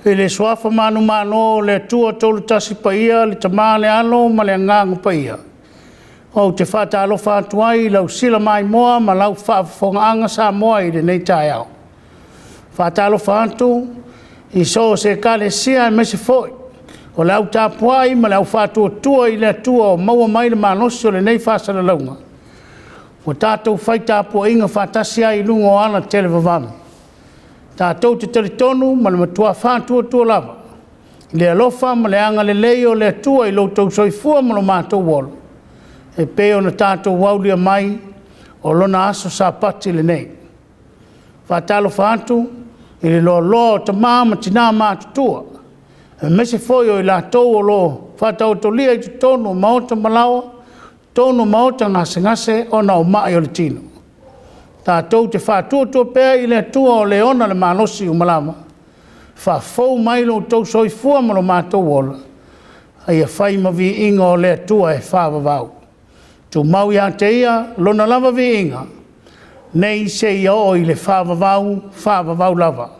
e le soafa manu mano le tua tolu tasi paia le tamā le alo ma le angangu paia. O te whātalo whātuai lau sila mai moa ma lau whaafonga sa moa i le nei tai au. Whātalo whātu i so se kale sia e mese foi. O lau tapuai ma lau whātua tua i le tua o maua mai le manosi o le nei whāsara launga. O tātou Faitau'aiga whātasi ai lunga o ana tele vavami. Tātou te teletonu ma le matua whātua lava. I le alofa ma le anga le leo le tua i loutou soifua ma lo mātou wolo. E peo na tātou waulia mai o lona aso sa pati le nei. Whātalo whātu i le loa ta māma tina mātutua. E mese foi o i la tou o lo whātau tolia i tu tonu o maota malawa, tonu maota ngase o na o mai o le tino. Tātou te whātua pēr i le tua o leona le malosi o malama. Whāfou mai lo tau soifua ma lo mātou wola. Ai a whai ma vi inga o le tua e whāwawau. Tu mau ia te ia, lona lava vi inga. Nei se ia o i le whāwawau lava.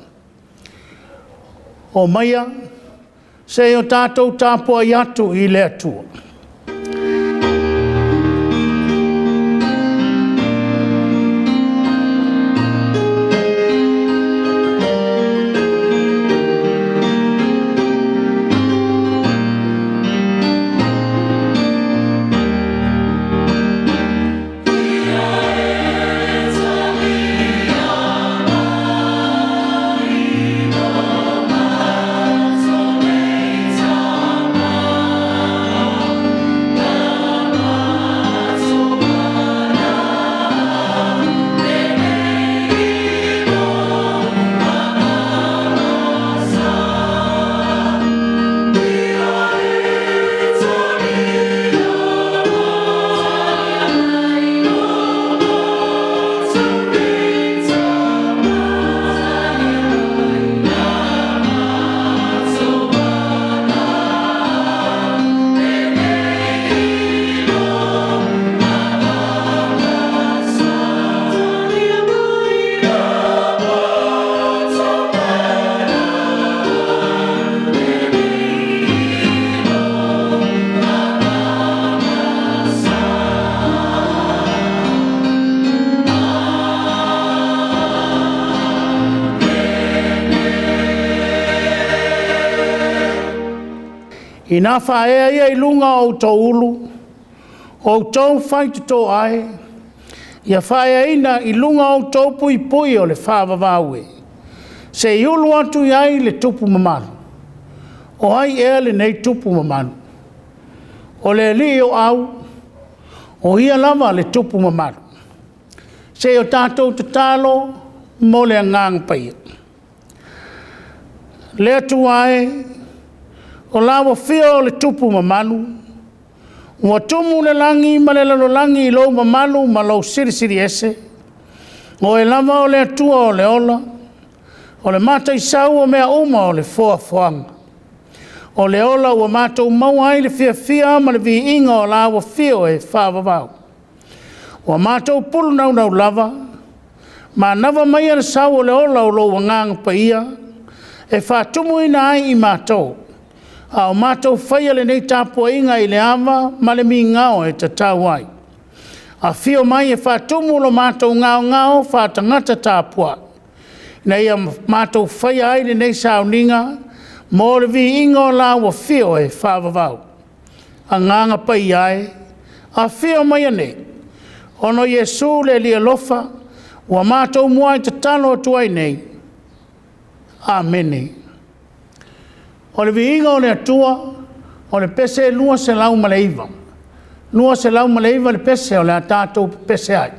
O maia, se o tātou tāpua'i atu i le atua. I nā whaea ia I lunga o tau ulu, o tau Faitau ai, ia whaea ina I lunga o tau pui o le whāwawaue. Se I ulu atu I ai le tupu mamanu. O ai ea le nei tupu mamanu. O le li o au, o ia lava le tupu mamanu. Se o tātou te talo, mo le angang paia. Le atu ai, o lawa fio le tupu mamanu, ua tumu le langi ma le lalo langi I lou mamanu ma lou siri ese, o e lava o le atua o le ola, o le mata I sau o mea uma o le foanga. O le ola ua mātou mau ai le fia ma le vi inga o lawa fio e whāwawau. Ua mātou pulu nau lava, ma nava mai le sau o le ola o lou wanganga pa ia, e whātumu ina ai I mātou. A o mātou whaia le nei tāpua'iga I le awa ma le mi ngao e te tauai. A fio mai e whātumu lo mātou ngao whātangata tāpua. Nei a mātou whaia ai le nei sauninga mō le vi ingo la wa fio e whāwawau. A nganga pai ai, a fio mai ane. Ono Iesu le lia lofa, wa mātou mua I te talo tuai nei. Amene. O le viinga o le atua, o le pese lua se lau ma le iwa. Lua se lau ma le iwa le pese o le atatou pese ai.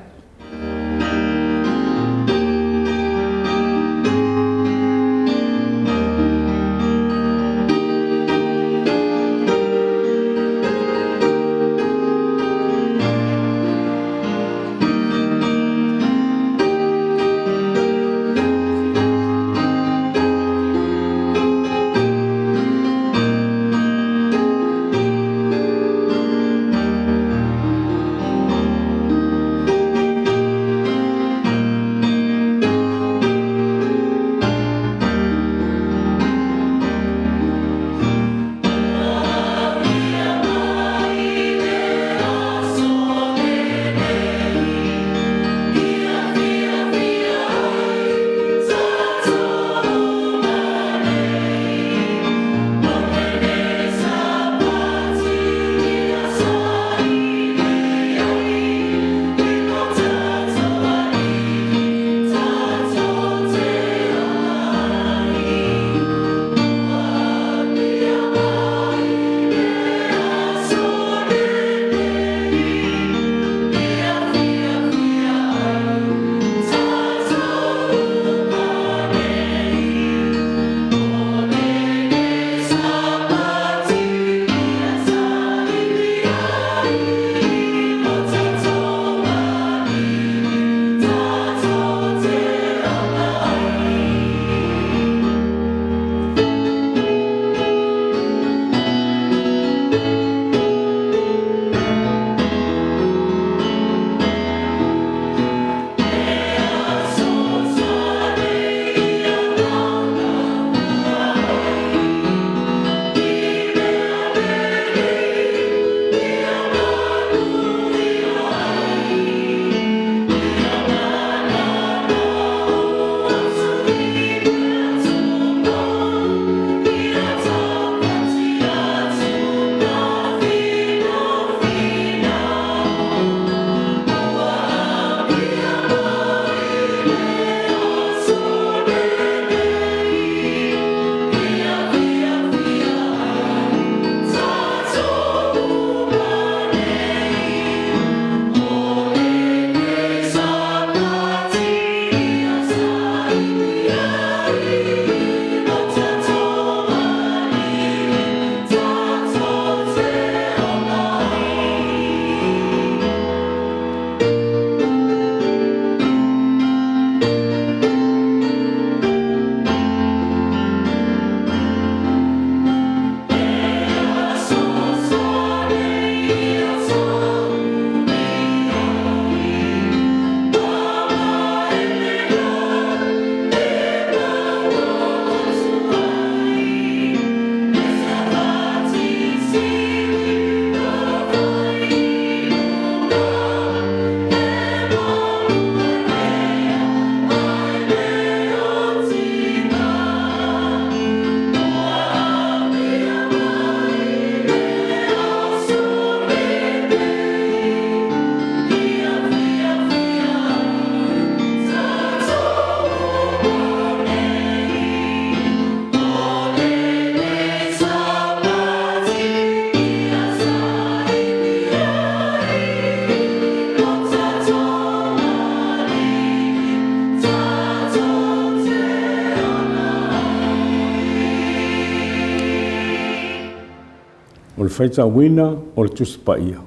le faitauina o le tusi paia.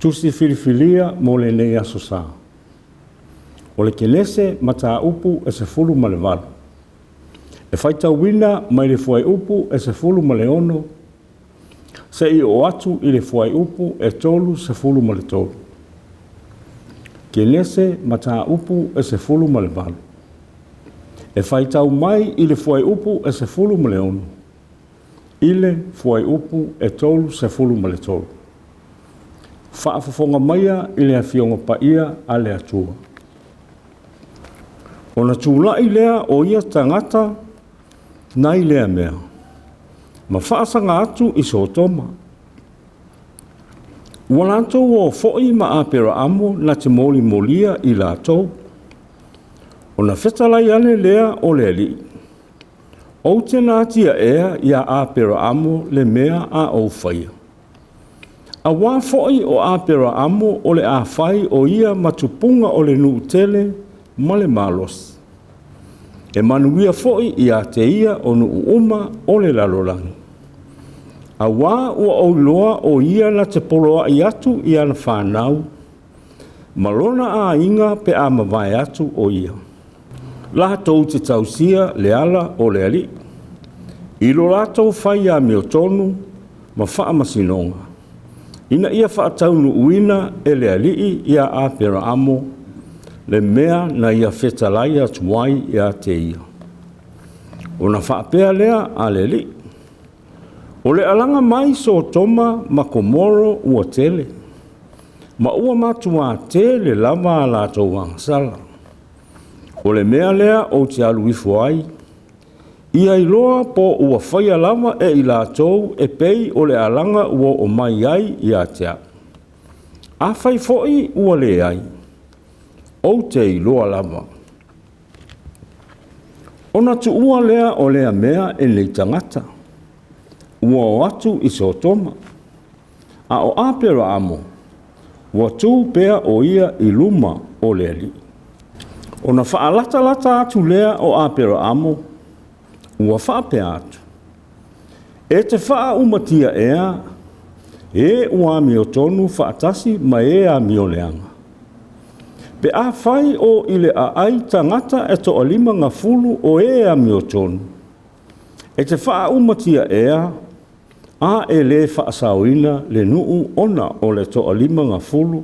Tusi filifilia mo le nei aso sā. O le Kenese ma tā upu e se fulu ma le valu. E faitauina mai le fuai upu e se fulu ma le ono. Se i o atu i le fuai upu e tolu se fulu ma le tolu. Kenese ma tā upu e se fulu ma le valu. E faitau mai i le fuai upu e se fulu ma le ono. Ile fuai upu e tolu se fulu ma le tolu. Whaafafonga maia i le awhionga paia a le Atua. O na tūlai lea o ia tangata nai lea mea. Ma whaasanga atu i sotoma. Ua lantou o fo'i ma Apera'amo na te moli molia i lātou. O na whetalai ane lea o le ali. O te nātia ea ia Apera'amo le mea a o whaia. A wā fo'i o Apera'amo o le a whai o ia matupunga o le nuutele ma le malos. E manuia fo'i i a te ia o nuu uma o le lalolangi. A wā ua o loa o ia na te poloa i atu i ana whanau. Malona a inga pe a mawai atu o ia. Laha tou te tausia le ala o le ali. Ilo lātou whai a meo tonu ma wha masinonga. Ina ia whaataunu uina e le alii ia Apera'amo le mea na ia whetalai atu wai ia te ia. O na whaapea lea a le alii. O le alanga mai so toma ma komoro ua tele. Ma ua matua tele lava a lātou wangsala. O le mea lea o te aluifo ai. Ia iloa po ua whaia lava e i lātou e pei o le alanga ua o mai ai i a tea. A whai fo'i ua le ai. O te iloa lava. O na tu ua lea o lea mea e nei tangata. Ua o atu i sotoma. A o Apera'amo. Ua tū pea o ia i luma o le ali. O na whaalata lata atu lea o Apera'amo. Ua whaapea atu. E te wha umatia ea, e ua mio tonu whaatasi ma e a mio leanga. Pe a whai o ile a ai tangata e to alima ngā fulu o e a mio tonu. E te wha umatia ea, a e le whaasauina le nuu ona o le to alima ngā fulu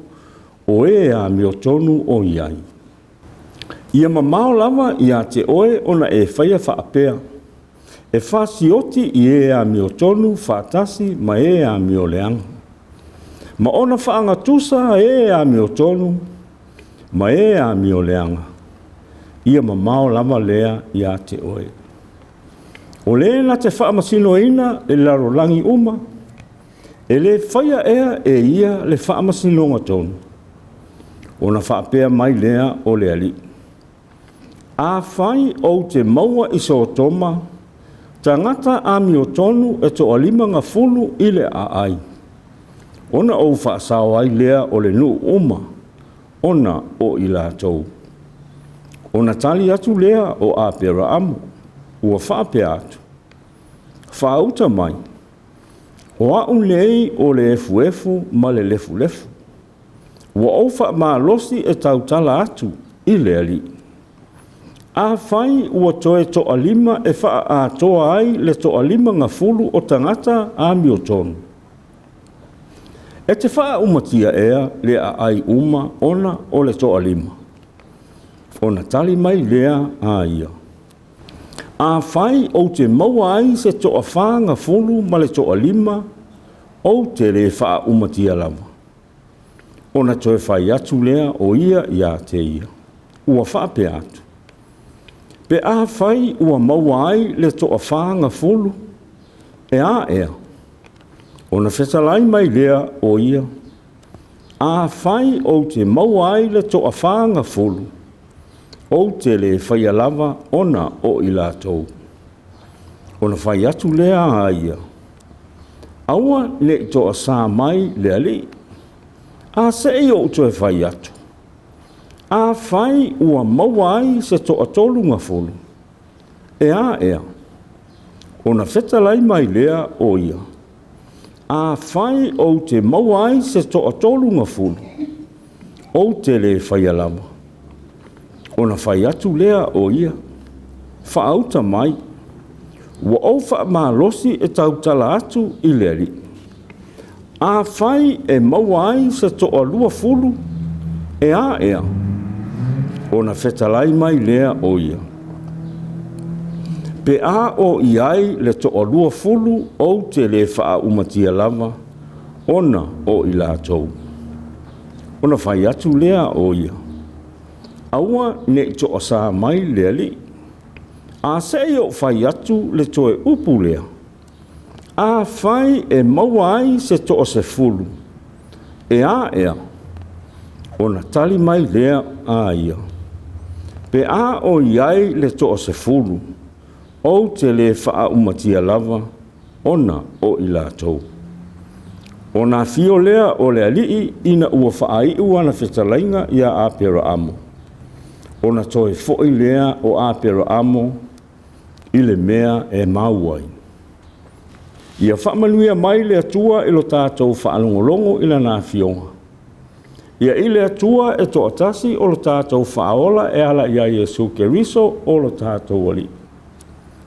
o e a mio tonu o iai. Ia mamao lava i a te oe ona e whaia whaapea. E whasioti i e a mio tonu whaatasi ma e a mio leanga. Ma ona whaanga tusa e a mio tonu ma e a mio leanga. Ia mamao lava lea i a te oe. O le na te whaamasinoina e larolangi uma. E le whaia ea e ia le whaamasinonga tonu. Ona whaapea mai lea o le ali. A whai o te maua i so toma. Tangata a mio tonu e to alima ngā fulu i le a ai. Ona o whaasau ai lea o le nuu uma. Ona o i lātou. Ona tali atu lea o Apera'amo. Ua whaapea atu. Whaauta mai. O au lei o le efu ma le lefu. Ua o wha maa losi e tautala atu i le ali. A whai ua toe to alima e wha a toa ai le to alima ngā fulu o tangata a mio tonu. E te wha umatia ea le a ai uma ona o le to alima. Ona tali mai lea a ia. A whai o te maua ai se to a wha ngā fulu ma le to alima o te le wha umatia lava. Ona toe whai atu lea o ia i a te ia. Ua wha pe atu. Pe a whai ua maua ai le to a whanga fulu. E a ea. O na whetalai mai lea o ia. A whai o te maua ai le to a whanga fulu. O te le whaia lava ona o i lātou. O na whai atu lea a ia. Aua le to a sā mai le ali. A se e o to e whai atu. A whai ua maua ai se to a tolu ngā fulu. E a ea. O na whetalai mai lea o ia. A whai o te mauai se toa tolu ngā fulu. O te le whai alama. O na whai atu lea o ia. Whaauta mai. Wa o wha malosi e tautala atu i lea li. A whai e mauai se toa lua fulu. E a ea. O na whetalai mai lea o ia. Pe a o iai le toa lua fulu o te le wha umatia lava. Ona o i lātou. Ona whai atu lea o ia. Aua ne toa sā mai lea li. A sei o whai atu le toe upu lea. A whai e mauai se toa se fulu. E a ea. Ona tali mai lea a ia. Pe a o iai le toa se fulu. O te le wha umatia lava. Ona o i lātou. Ona fio lea o le alii ina ua whaai uana whetalainga ia Apera'amo. Ona toe fo'i lea o Apera'amo i le mea e mauai. Ia whamanuia mai le atua ilo tātou whaalongolongo ila nā fionga. Ia i le atua e toa tasi o lo tātou whaola e ala ia Iesu Keriso o lo tātou wali.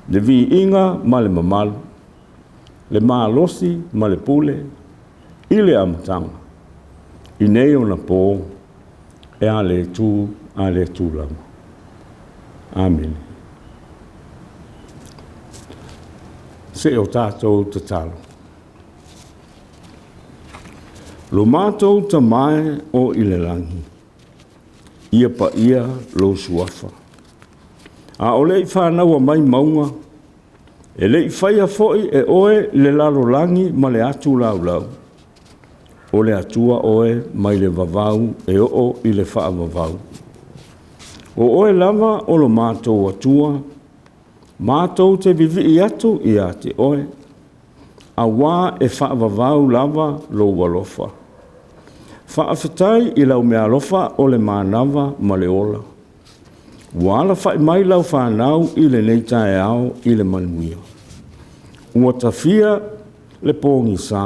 Le vi inga ma le mamalu, le maalosi ma le pule, i le amatanga. I nei o na pō e a le tū lama. Amen. Se o tātou te talo. Lo mātou ta mai o i le langi. Ia pa ia lo suafa. A o lei whānaua mai maunga. E lei whaia foi e oe le lalo langi ma le atu lau lau. O le atua oe mai le vavau e o i le wha vavau. O oe lava o lo mātou atua. Mātou te vivi i atu i a te oe. A wā e wha vavau lava lo walofa. Whaafetai i lau mea lofa o le mānawa ma le ola. Wala whai mai lau whanau i le neitai au i le manuia. Ua tawhia le pōngi sā.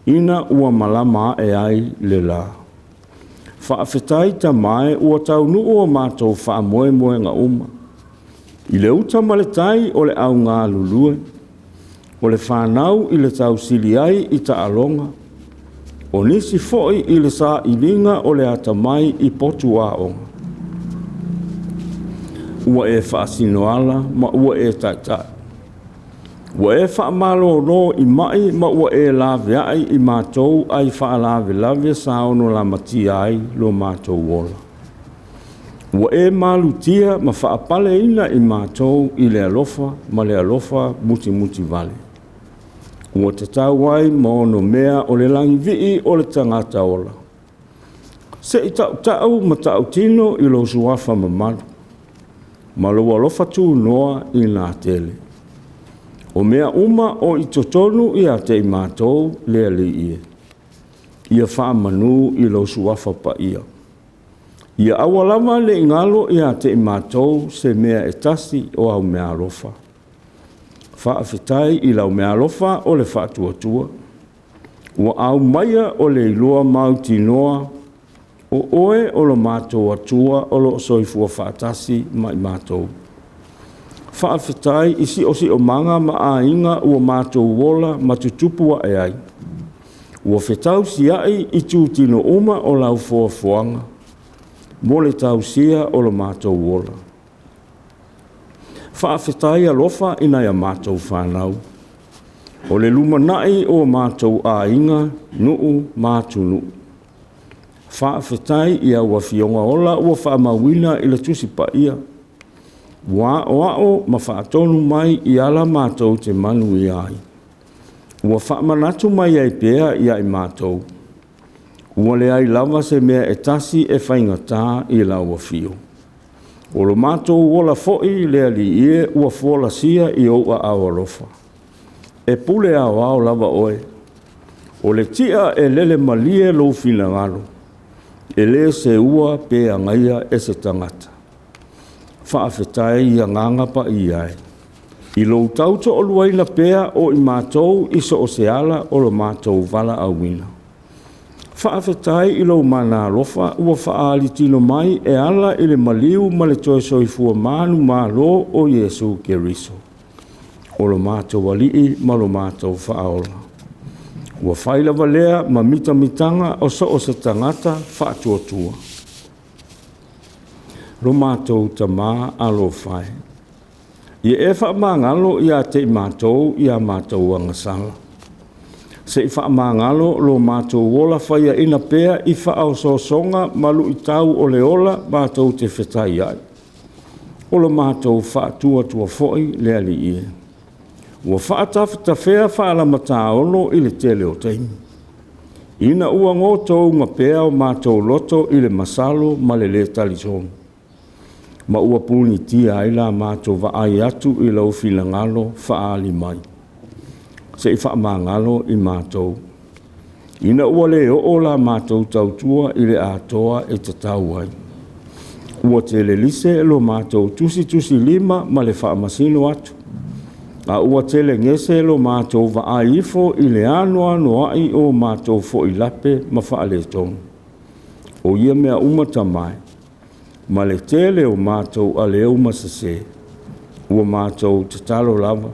Ina ua malama e ai le la. Whaafetai ta mai ua tau nuu o mātou wha moe moe ngā uma. I le uta maletai o le au ngā lulue. O le whanau i le tau sili ai i ta alonga. O nisi foi i le sā ilinga o le atamai i Poto aonga. Ua e whaasinoala ma ua e taitai. Ua e whaamalo no i mai ma ua e lawe ai i mātou ai whaalawe lawe sa ono la mati ai lo mātou wola. Ua e malutia ma whaapale ina i mātou i le alofa ma le alofa muti muti vale. Ua te tauai ma ono mea o le langi vii o le tangata ola. Se i tau ma tau tino i lo suafa mamalu. Ma lo alofa tū noa i nā tele. O mea uma o i totonu i a te i mātou lea li ie. Ia wha manu i lo suafa pa ia. Ia awalama le ingalo i a te i mātou se mea e tasi o au mea alofa. Whaafetai i lau mea alofa o le whaatuatua. Ua au maia o le ilua mauti noa o oe o lo mātou atua o lo soifua whaatasi mai mātou. Whaafetai isi o manga ma a inga ua mātou wola matutupua e ai. Ua whetau si ai i tūtino uma o lau fuafuanga. Mo le tau sia o lo mātou wola. Whaafetai alofa ina ia mātou whanau. O le lumanai o mātou a inga nuu mātou nuu. Whaafetai ia ua fionga ola ua whaamawina i le tusi pa ia. Wa o ma whaatonu mai i ala mātou te manu i ai. Ua whaamanatu mai ai pēa i ai mātou. Ua le ai lava se mea e tasi e whaingatā i la ua fio. O lo mātou wola fo'i lea li ie ua fuola sia i oua awalofa. E pule au au lava oe. O le tia e lele malie lo fina ngalo. E le se ua pe angaia e se tangata. Whaafetai ia nganga pa i ai. I lo tau to o luaina pea o I mātou iso o se ala o lo mātou vala auina. Whaafetai I lo mana lofa ua whaali tino mai e ala I le maliu ma le toe soifua manu mālo o Iesu Keriso. O lo mātou alii ma lo mātou whaaola. Ua whaila valea ma mitanga o so o se tangata whaatuatua. Lo mātou tamā alo whai. Ia e whaamangalo ia te mātou ia mātou angasala. Se I whaamangalo lo mātou wola whaia ina pea I whaau songa malu I tau o leola mātou te feutaga'i. O lo mātou whaatuatua foi le aliie. Ua whaatawhita whea whaalamata ono I le tele o teimi. Ina ua ngotou ma pea o mātou loto I le masalo ma le talisonu. Ma ua puni tia ai la mātou vaai atu I lau filangalo whaali mai. Se I whaamangalo I mātou. Ina ua leo o la mātou tautua I le atoa e te tauai. Ua te le lise lo mātou tusi lima ma le whaamasino atu. A ua te le ngese lo mātou vaai ifo I le ano ai o mātou fo I lape ma whaale tonu. O ia mea umata mai. Ma le tele o mātou a leo masase, ua mātou te talo lava.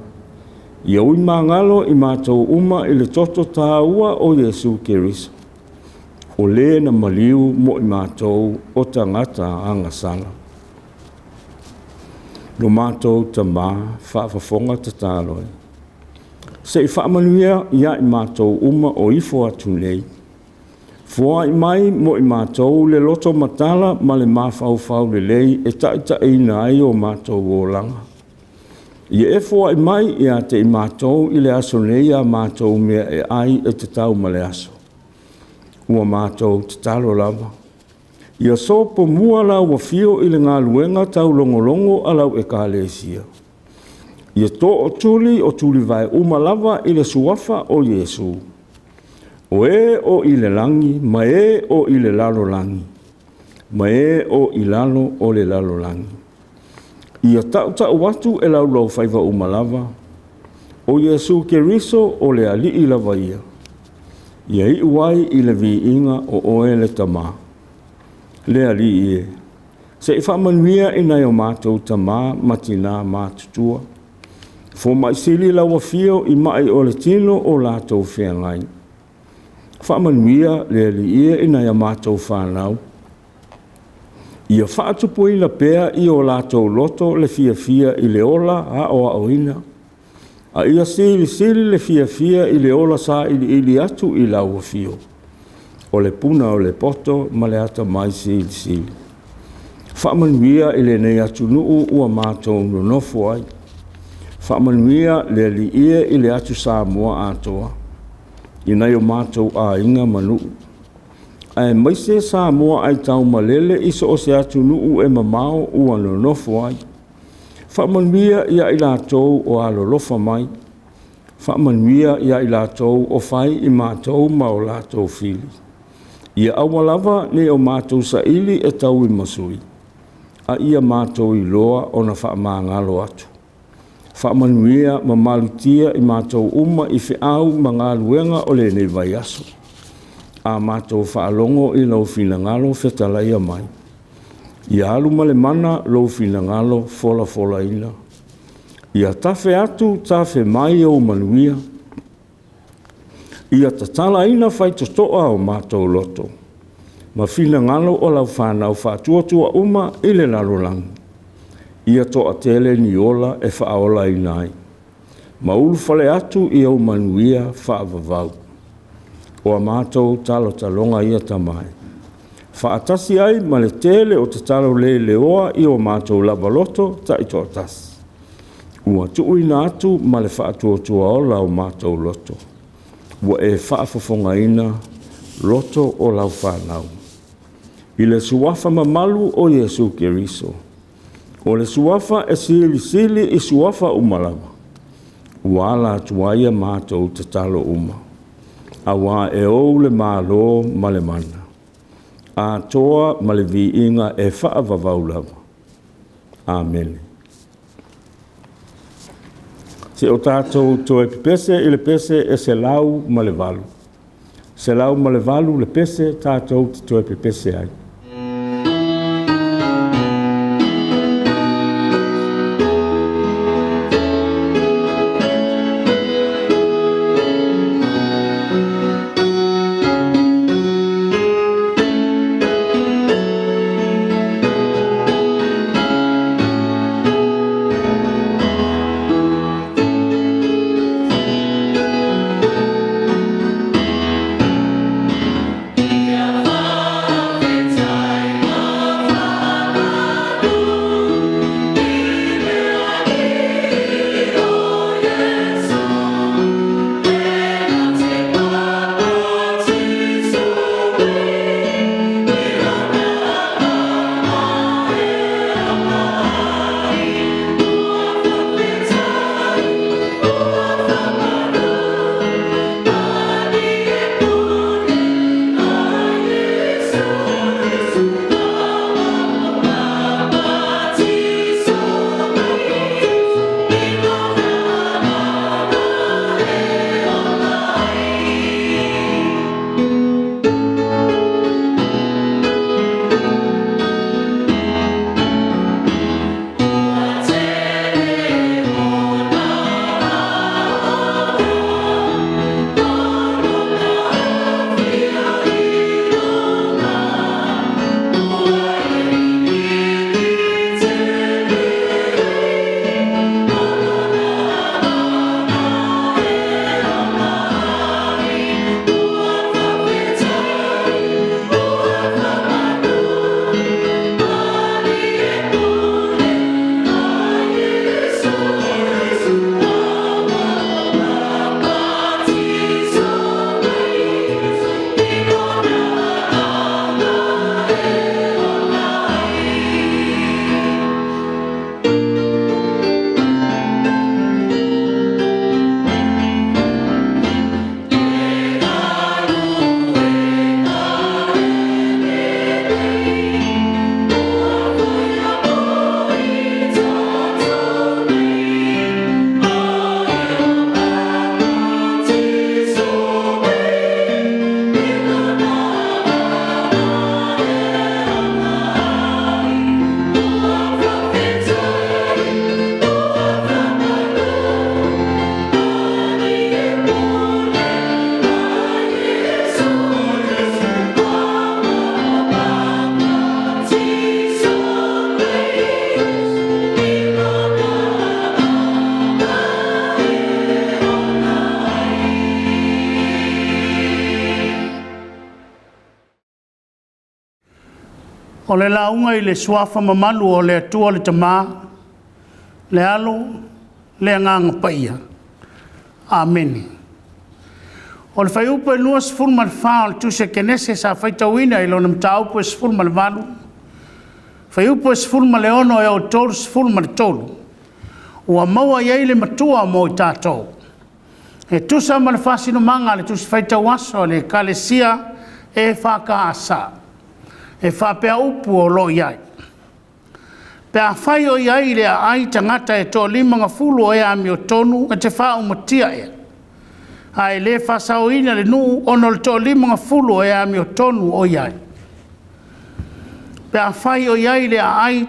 Ia ui mangalo I mātou uma I le toto tāua o Iesu Keriso. O le na maliu mo I mātou o tangata angasala. No mātou tamā whaafafonga te tāloi. Se I whaamanuia ia I mātou uma o ifo atu nei. Fua I mai mo I mātou le loto matala ma le mawhau le lei e taita ina ai o mātou o langa. Ia e fua I mai ia te I mātou I le aso nei a mātou mea e ai e te tau ma le aso. Ua mātou te talo lava. Ia sopo mua la ua fio I le Gāluega tau longolongo a lau ekalesia. Ia to o tuli vai uma lava I le suafa o Iesu. O e o I le langi, ma e o I le lalo langi. Ma e o I lalo o le lalo langi. Ia tau watu e lau whaiva umalava. O Iesu Keriso o le alii lava ia. Ia I uai I le vi inga o oe le tamā. Le alii e. Se I whamanuia I nai o mātou tamā matina mātutua. Fo mai sili lawa fio I mai o le tino o lātou whiangai. Whaamanuia le aliie I nai a mātou whanau. Ia whaatupu I la pea I o lātou loto le fia I le ola a o aoina. A ia sili le fia I le ola sa ili atu I laua fio. O le puna o le poto ma le ata mai sili. Whaamanuia I le nei atu nuu ua mātou nonofo ai. Whaamanuia le aliie I le atu sa mua Atua. I nei o mātou a inga manu. Ai maise sa mua ai tau malele iso o se atu nuu e mamao ua no nofo ai. Whaamanuia ia I lātou o alolofa mai. Whaamanuia ia I lātou o whai I mātou ma o lātou fili. Ia awalava ne o mātou sa ili e tau I masui. A ia mātou I loa o na whaamangalo atu. Whaamanuia ma malutia I mātou uma I whiau ma Gāluega o le nei vai aso. A mātou whaalongo I lau finangalo whetalaia mai. Ia alu ma le mana lau finangalo fola ina. Ia tawhe atu tawhe mai o manuia. Ia tatala ina whaitotoa o mātou loto. Ma finangalo o lau whanau whaatuatua uma I le lalolangi. Ia toa tele ni ola e whaaola I nai. Ma ulu whale atu I au manuia whaavavau. O a mātou talo talonga ia tamai. Whaatasi ai ma le tele o te talo le leoa I o mātou labaloto ta I toa tasi. Ua tuuina atu ma le whaatuatua ola o mātou loto. Ua e whaafafonga ina loto o lau whanau. I le suafa mamalu o Iesu Keriso. O le suafa e sili I suafa umalama. Ua ala atuaia mātou te talo uma. A wā e ou le mālo ma le mana. A toa ma le vi inga e whaavavau lava. Amen. Se o tātou toe pese i le pese e se lau ma le valu. Se lau ma le valu le pese tātou te toe pese ai. O le launga I le suafa mamalu o le atua le tamā, le alo, le nganga paia. Amen. O le whai upa nua sifuru ma le wha o le Tusi Kenese sa Faitau ina I lona mta upa sifuru ma le malu. Whai upa sifuru ma le ono e Autū sifuru ma le tolu. Ua maua iei le Matua mo I tātou. E tusa ma le whasino manga le tusi Faitau aso le kalesia e.f.k.a.s. E whapea upu o lo iai. Pea whai o iai le ai tangata e tō limanga fulu o ea mi o tonu e te wha umatia e. Ai le whasau ina le nuu ono le tō limanga fulu o ea mi o tonu o iai. Pea whai o iai le ai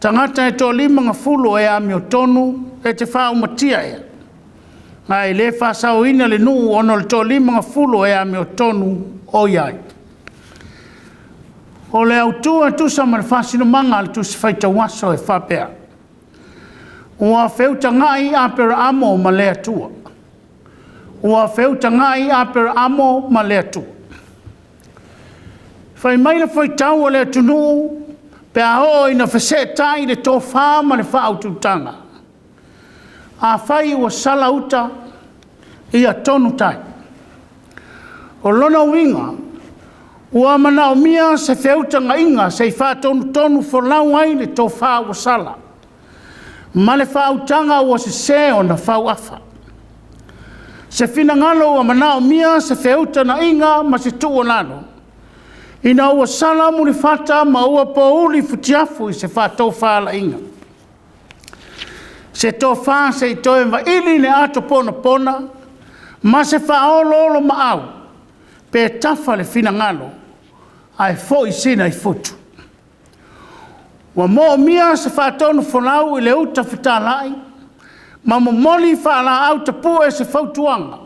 tangata e tō limanga fulu o ea mi o tonu e te wha umatia e. Ai le whasau ina le nuu ono le tō limanga fulu o ea mi o tonu o iai. O le Autū e tusa ma le whasino manga le tusi Faitau aso e whapea. Ua feutaga'i Apera'amo ma le Atua. Ua feutaga'i Apera'amo ma le Atua. Whai mai le Faitau o le atunu pe a ho ina whasetai le tō wha ma le whautūtanga. A whai ua sala uta I a tonu tai. O lona winga ua mana o mia se feutanga inga se wha tonu wholau ai le tō wha ua sala. Ma le whautanga ua se o na whau afa. Se whina ngalo ua mana o mia se feutanga inga ma se tuo nano. Ina ua sala muli whata ma ua pouli futiafu I se wha tō wha la inga. Se tō whā se i tō e wa ili le ato pona pona, ma se whaolo ma au, pe tafa le fina ngalo, ai fo i sina i futu. Wa mo mia se whātonu whanau i le uta whitālai, ma mo moli whaala au te pū e se whautuanga.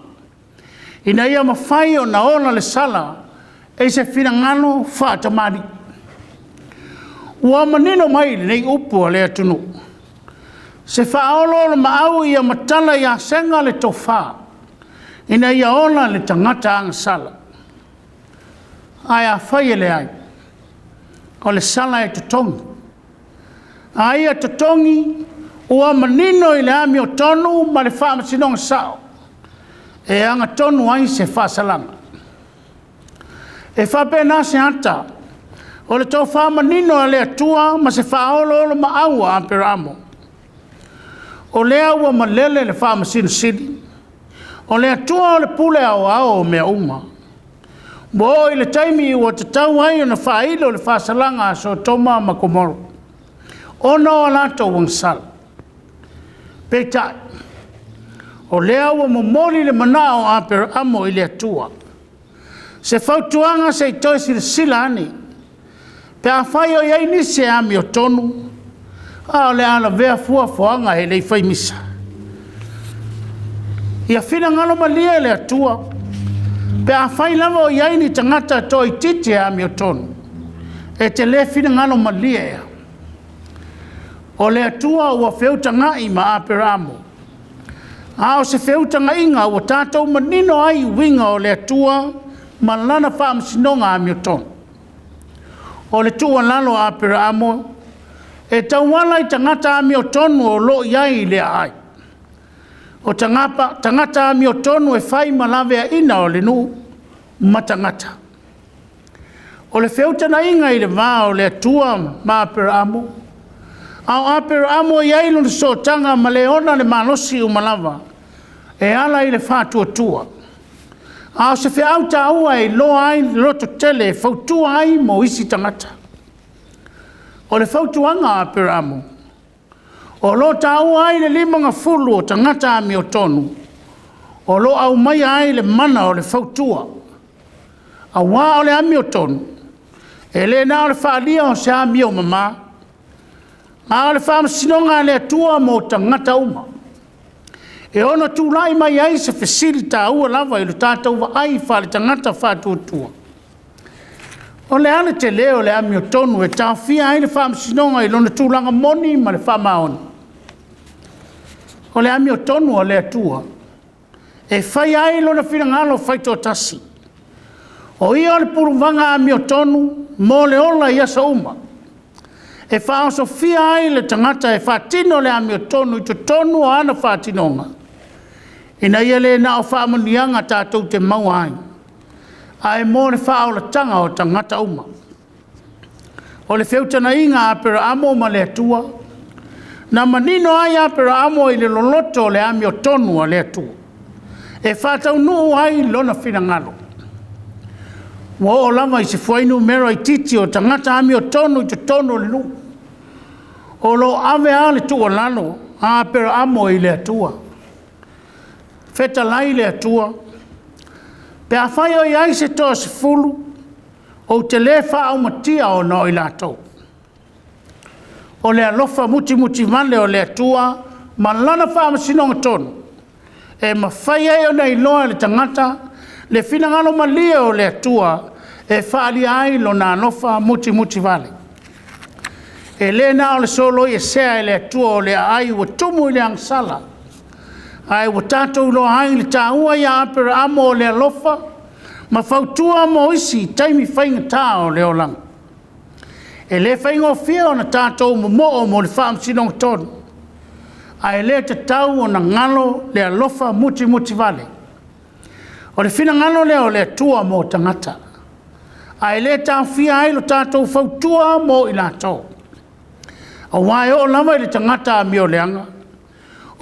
Ina ia mawhai o na ona le sala, e se fina ngalo whātamari. Ua manino mai nei upu a lea tunu. Se whaolo ma au ia matala ia senga le tō whā, ina ia ona le tangata anga sala. Ai a whai ele ai, o le sala e tutongi. Ai a tutongi, ua manino i le ami o tonu ma le wha masinonga sao. E anga tonu ai se wha salanga. E wha pēnā se hata, o le tō wha manino a le atua ma se wha olo ma au a Apera'amo. O lea ua malele le wha masino siri. O le atua o le pule au au o mea uma. Bo i le taimi ua te tau ai o na wha ilo le wha salanga so toma ma komoro. Ono o lato wangsala. Peitai. O lea ua momoli le mana o Apera'amo i le atua. Se whautuanga se i toisi le sila ani. Pe a whai o iei nisi ami o tonu. A le ala vea fuafuanga he lei whai misa. Ia whina ngalo malia le atua. Pe a whai lava o iei ni tangata to i titi ami o tonu. E te le whina ngalo malia ea. O le atua ua feutaga'i ma Apera'amo. A o se feutaga'i inga ua tātou manino ai winga o le atua ma lana whamasinonga ami o tonu. O le tua lalo Apera'amo, e tauala i tangata ami o tonu o lo iai le ai. O tangata ami o tonu e whai malawea ina o le nu matangata. O le feutana inga i le vā o le atua ma Apera'amo. Au Apera'amo iai luna so tanga ma leona le malosi o malawa. E ala i le whātua. Au se fe au taua e loa ai loto tele e fautua ai mo isi tangata. O le fautuanga Apera'amo. O lo taua ai le 50 o tangata ami o tonu. O lo au mai ai le mana o le fautua. A wā o le ami o tonu. E le na o le whaalia o se ami o mama. A o le whamasinonga le atua mo tangata uma. E ono tūlai mai ai se fesilita ua lava i lo tātou wa ai whale tangata whātuatua. O le ana te leo le ami o tonu e tāwhia ai le whamasinonga i lona tūlanga moni ma le whamaoni. O le ami o tonu o le atua. E whai ai lona whirangalo Faitau tasi. O ia o le puruvanga ami o tonu mo le ola i asa uma. E whaoso whia ai le tangata e whātino le ami o tonu i to tonu o ana whātinonga. Ina ia le na o whaamanianga tātou te maua ai. Ai mō le whaola tanga o tangata uma. O le whiutana inga Apera'amo ma le atua. Na manino ai Apera'amo i le loloto le ami o tonu a le atua. E whātau nuu ai lona whirangalo. Wa o lava i se whainu mera i titi o tangata ami o tonu i te tonu le nu. O lo ave a le tua lalo a Apera'amo i le atua. Feta lai le atua. Pe a whai o iai se toa se fulu o te le wha au matia o no i lātou. O le alofa muti vale o le atua ma lana wha masinonga tonu. E ma whai ai o nei loa le tangata le finangalo malia o le atua e whaali ai lo na alofa muti vale. E le na o le solo i e sea le atua o le ai wa tumu i le angsala. Ai wa tātou lo ai le tāua i Apera'amo o le alofa, ma fautua mo isi taimi whainga tā o le olang. E le whainga o whia o na tātou mo le whaamsinong tonu. Ai le te tau o na ngalo le alofa muti vale. O le whina ngalo le o le atua mo tangata. Ai le tā whia ai lo tātou fautua mo i lātou. A wai o lava i le tangata mi o leanga.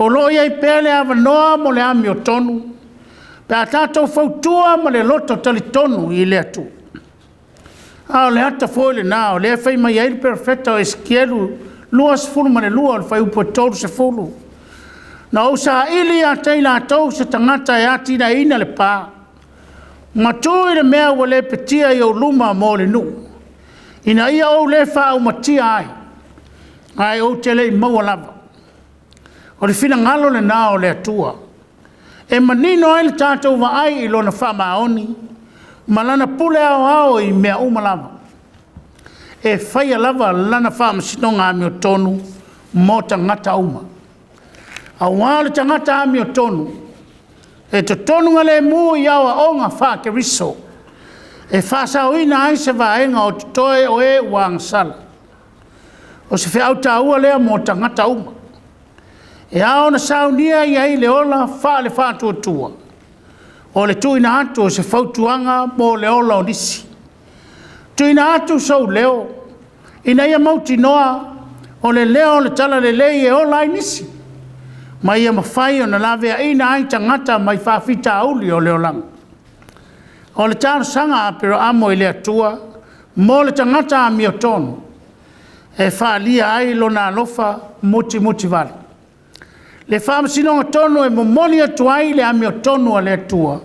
O lo iai pele ava noa mo le ami o tonu. Pe a tātou fautua ma le loto tali tonu i le atu. A o le ata foi le nā, o le whai mai ai perfecta o eskielu, lua se fulu ma le lua, o le whai upo tolu se fulu. Na o sa ili a teila tau se tangata e ati na ina le pā. Matui le mea wa le petia i o luma mo le nu. Ina ia o le wha o matia ai. Ai o te le i maua lava. O le whina ngalo le nā o le atua. E manino ai le tātou wa ai i lona wha maoni. Malana pule ao i mea uma lava. E whaia lava lana wha masinonga ami o tonu mo tangata uma. A wale tangata ami o tonu. E to tonu ngale mu i awa o ngā wha ke riso. E wha sao ina ai se vaenga o toe o e wang sala. O se whi au tāua lea mo tangata uma. E ao na sao nia i ai le ola wha le wha tua tua. O le tuina atu o se fautuanga mo le ola o nisi. Tuina atu sau leo. Ina ia mauti noa o le leo le tala le lei e ola i nisi. Mai ia mawhai o na lavea ina ai tangata mai whawhita auli o leo lang. O le tāna sanga Apera'amo i le Atua, mo le tangata a mio tonu. E whaalia ai lona alofa muti vale. Le whaamasino o tonu e momoli atu ai le a mio tonu a le Atua.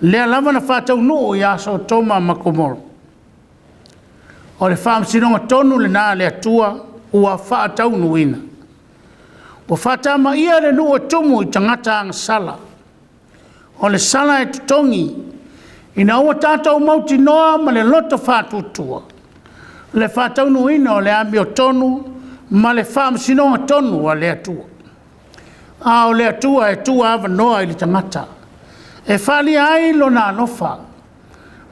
Le lava na whātau nuu i aso toma makomoro. O le whaamasino o tonu le nā le Atua ua whātau nuina. O whātama ia le nuu o tumu i tangata anga sala. O le sala e tutongi. Ina ua tātou mauti noa ma le loto whātutua. Le whātau nuina o le ami o tonu ma le whaamasino o tonu a le Atua. A o le Atua e tua ava noa i le tangata. E whali ai lona alofa.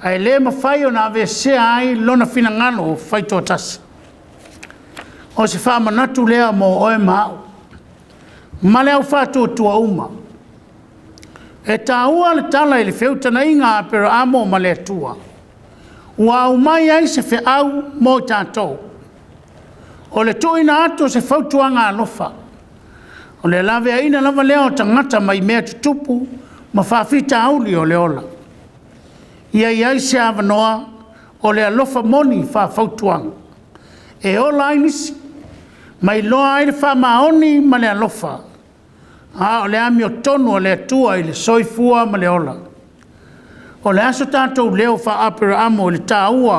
Ai le mawhai o na ave sea ai lona finangano o Faitau tasi. O se whaamanatu lea mo oe mau. Ma le au whātutua uma. E tāua le tala i le feutana inga Apera'amo ma le Atua. Ua au mai ai se whiau mo tātou. O le tuina atu se fautuanga alofa. O le lavea ina lava leo tangata mai mea tutupu ma whawhita auli o le ola. Ia iai se avanoa o le alofa moni whawhautuanga. E ola ai nisi. Mai loa ai le whamaoni ma le alofa. O le ami o tonu o le Atua i le soifua ma le ola. O le aso tātou leo wha Apera'amo i le tāua.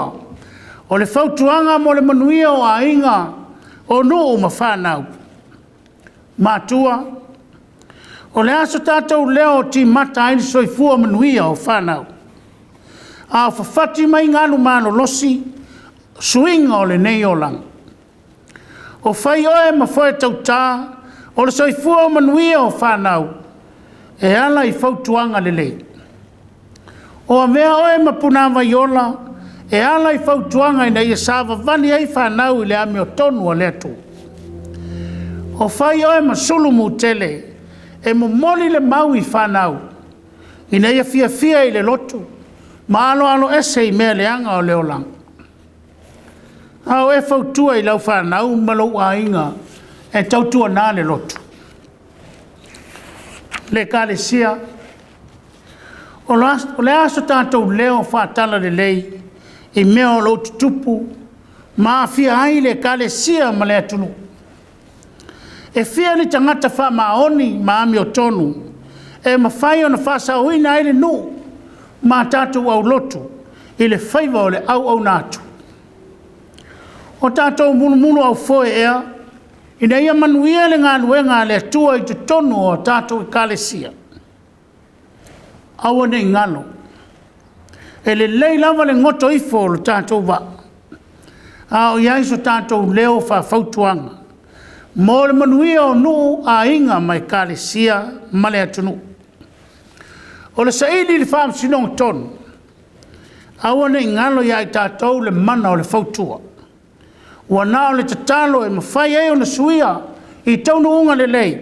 O le whautuanga mo le manuia o a inga o nuu ma whanau. Mātua. O le aso tātou leo ti mata i le soifua manuia o whanau. A whawhati mai ngālu mālo losi suinga o le nei o lang. O whai oe ma whae tau tā o le soifua manuia o whanau. E ala i whautuanga le lei. O a mea oe ma punawa i ola, e ala i whautuanga i nei e sāwa vani ai whanau i le ami o tonu a le atu. O whai oe ma sulumu tele, e mo moli le mau i whanau, i nei e fia i le lotu, ma alo ese i mea le anga o le olang. Ao e whautua i lau whanau malau a inga, e tautua nā le lotu. Le kāle sia, o le aso tātou leo whātala le lei, i mea o lo tutupu, ma fia ai le kāle sia ma le atunu. E fia ni tangata wha maoni ma ami o tonu, e ma whai o na whasa uina ai le nu, ma tātou au lotu, i le whaiva o le au nātu. O tātou munu au foe ea, ina ia manuia le Gāluega le atua i te tonu o tātou i kāle sia. Aua nei ngalo. E le lei lava le ngoto ifo lo tātou wa. A o iai so tātou leo wha whautuanga. Mō le manuia o nuu a inga mai kāle sia ma le atunu. O le saidi le whaamsinong tonu. Aua nei ngalo iai tātou le mana o le whautua. Ua nao le tatalo e mawhai e o na suia i taunu unga le lei.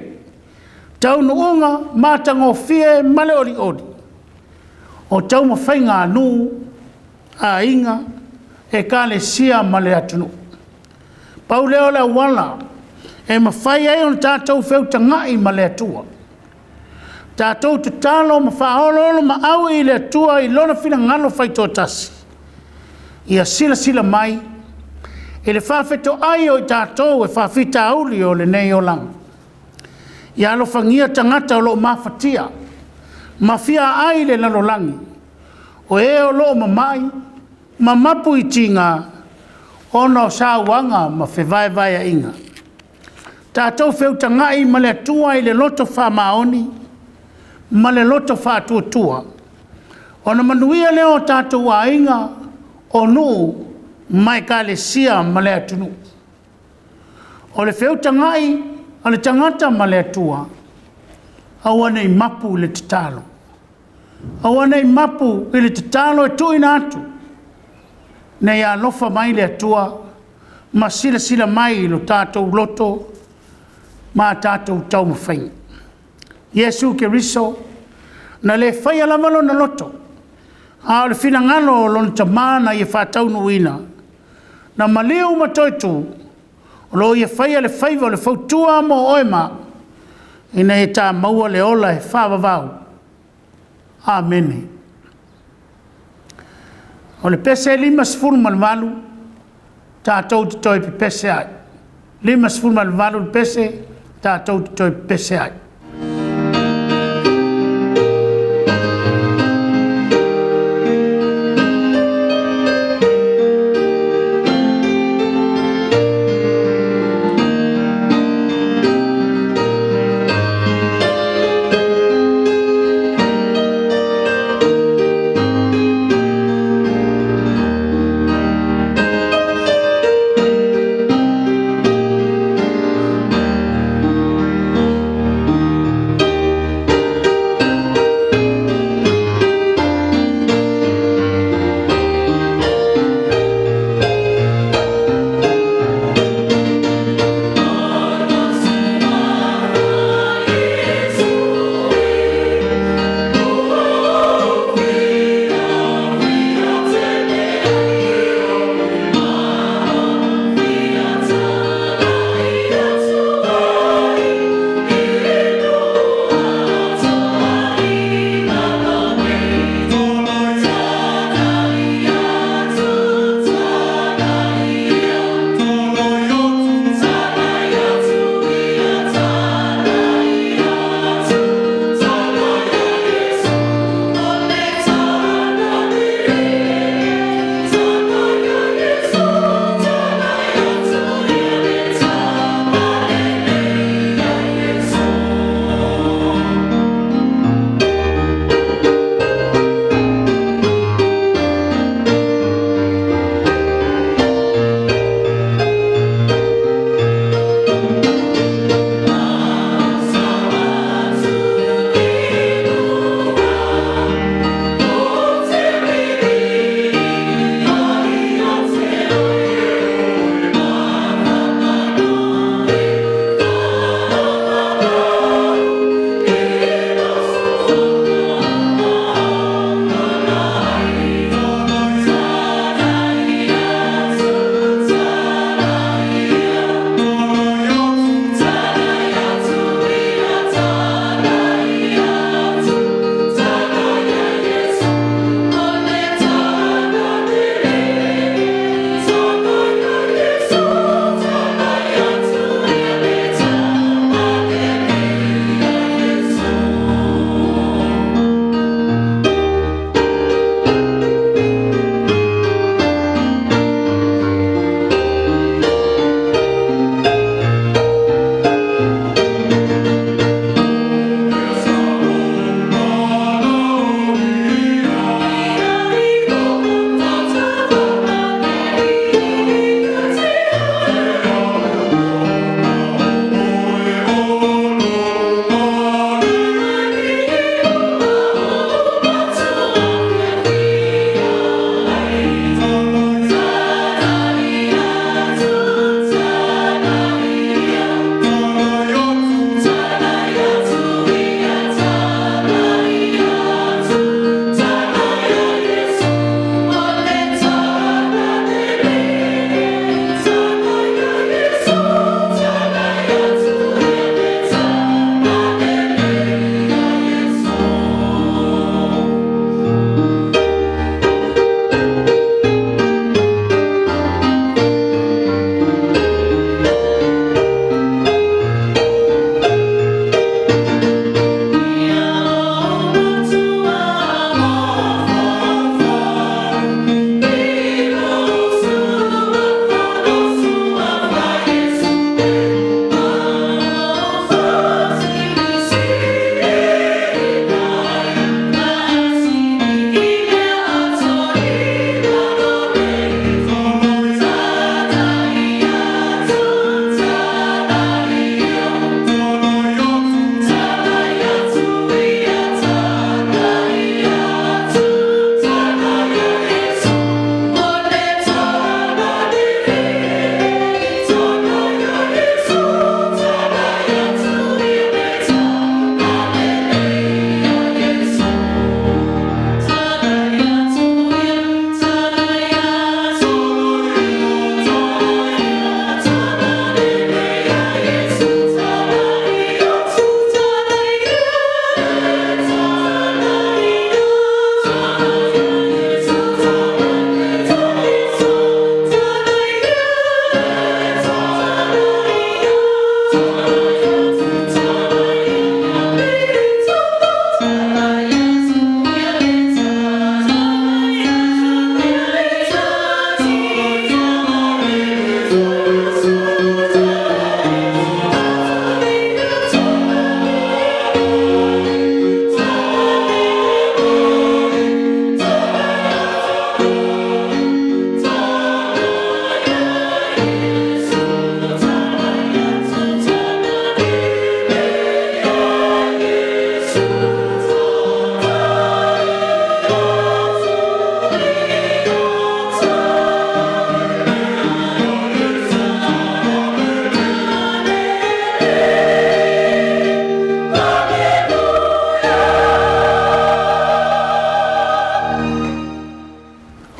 Taunu unga mātango fie male oli. O tau mawhai ngā nū a inga e kāle sia male atunu. Pau leo le wala e mawhai e o na tātou feutaga'i ma le atua. Tātou te talo ma whaololo ma au i le atua i lona whina ngalo Faitau tasi. Ia sila mai. E le whawheto ai o i tātou e whawhita auli o le nei o lang. Ia lo fangia tangata o lo mafatia. Mafia ai le lalolangi. O e o lo mamai, mamapu i tinga, ono sa wanga ma whewai vai a inga. Tātou feutaga'i ma le atua i le loto whamaoni, ma le loto whatuatua. Ona manuia leo tātou a inga, o nu mai ka le sia ma le atunu. O le feutaga'i a le tangata ma le atua, au ana i mapu le tatalo. Au ana i mapu i le tatalo e tuina atu. Na ia lofa mai le atua, ma sila sila mai lo tātou loto, ma tātou tau mawhainga. Iesu ke riso, na le whaia lamalo na loto. A le whina ngalo lon tamana i Faitau nuina. Na maleo matoitu, lo i whaia le whaiva le Fautua'aiga oema, ina e tā maua le ola e whawawau. Amen. O le pese 5:4, tātou te toi pe pese ai. 5:4 le pese, tātou te toi pe pese ai.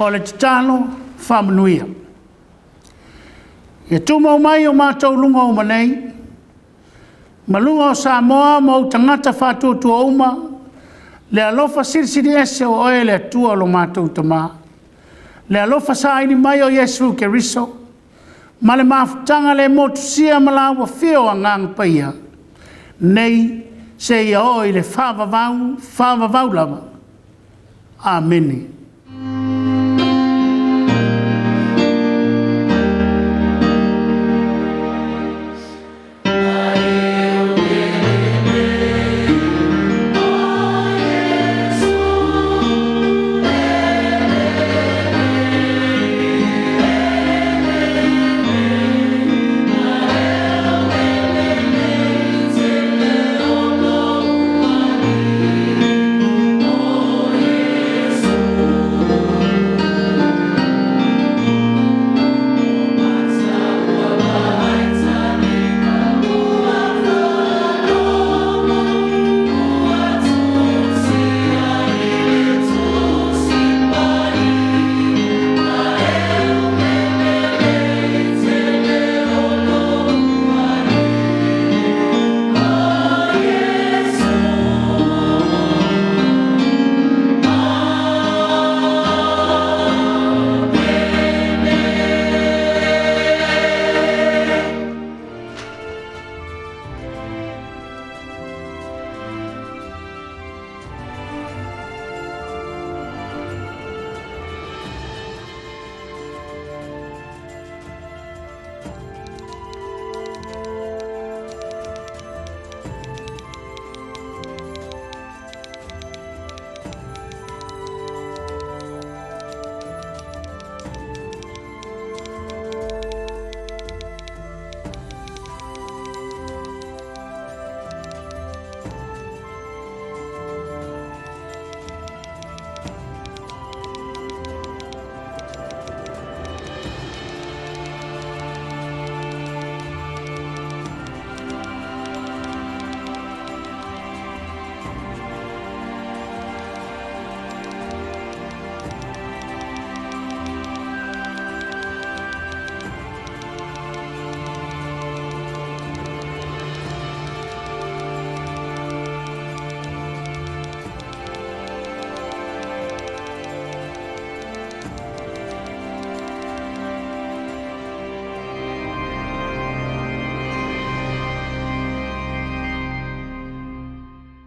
O le titano whamanuia. E tūmau mai o mātou lunga o manei, malunga o Samoa mau tangata whātua uma, le alofa sirisiri ese o oe le atua lo mātou tamā, le alofa saini mai o Yesu ke riso, ma le mafutaga le motusia malaua fio a ngang paia, nei se ia o i le whāvavau lava. Amene.